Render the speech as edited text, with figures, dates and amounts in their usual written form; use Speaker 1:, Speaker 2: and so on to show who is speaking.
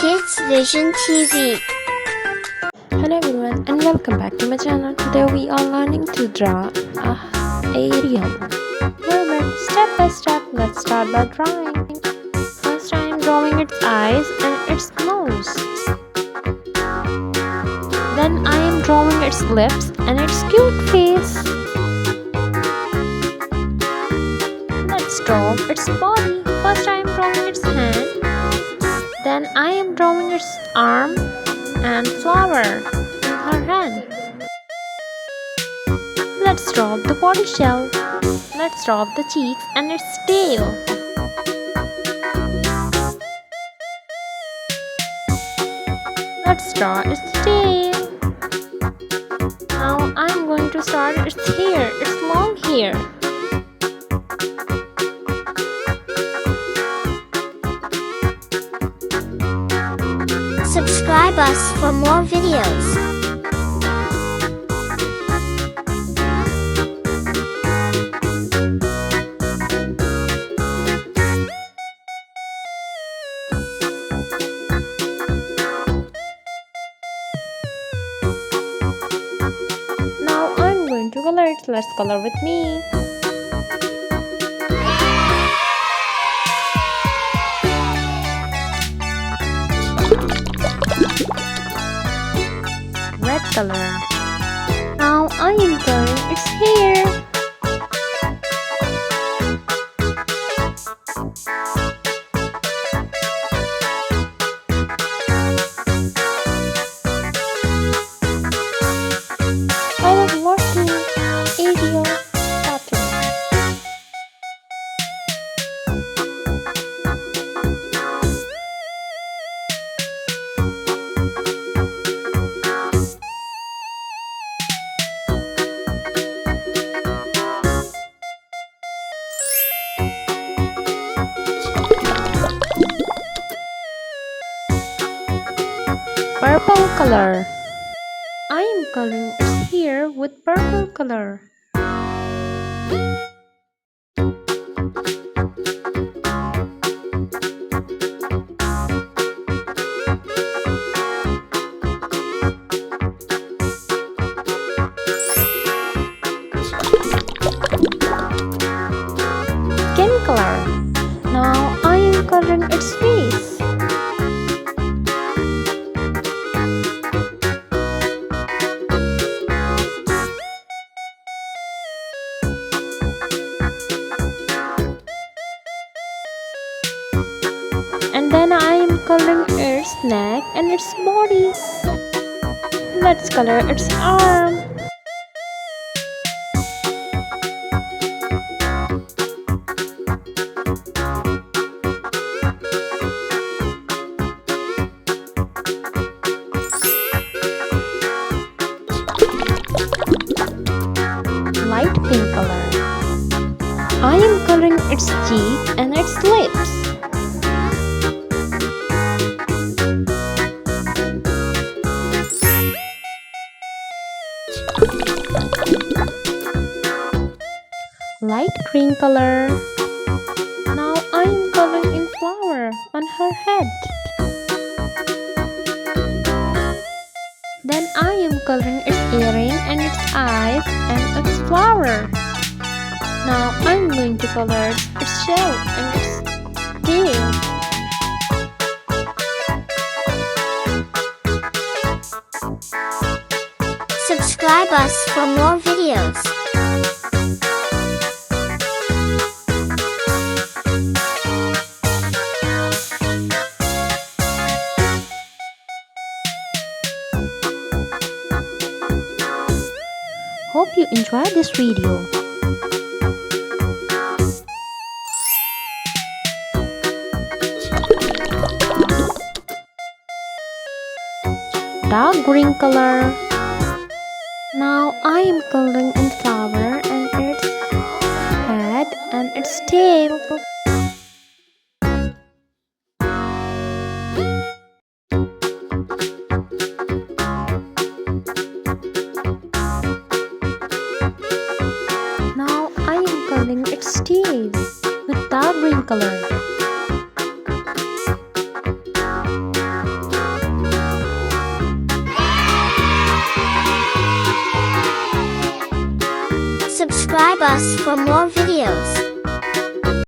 Speaker 1: Kids Vision TV.
Speaker 2: Hello everyone and welcome back to my channel. Today we are learning to draw Ariel Mermaid step by step. Let's start by drawing. First I am drawing its eyes and its nose. Then I am drawing its lips and its cute face. Let's draw its body. First I am drawing its hand. Then I am drawing its arm and flower in her hand. Let's draw the body shell. Let's draw the cheeks and its tail. Let's draw its tail. Now I'm going to start its hair, its long hair.
Speaker 1: Subscribe us for more videos.
Speaker 2: Now I'm going to color it. Let's color with me. Red color. Now I am coloring its hair. I was watching Ariel cartoon. Purple color. I am coloring its hair with purple color. Skin color. Now I am coloring its face. And then I am coloring its neck and its body. Let's color its arm. Light pink color. I am coloring its cheek and its lips. Light green color. Now I am coloring in flower on her head. Then I am coloring its earring and its eyes and its flower. Now I'm going to color its shell and its tail.
Speaker 1: Subscribe us for more videos.
Speaker 2: Hope you enjoyed this video. Dark green color. Now I am coloring in flower and its head and its tail. Now I am coloring its tail with dark green color.
Speaker 1: Subscribe us for more videos.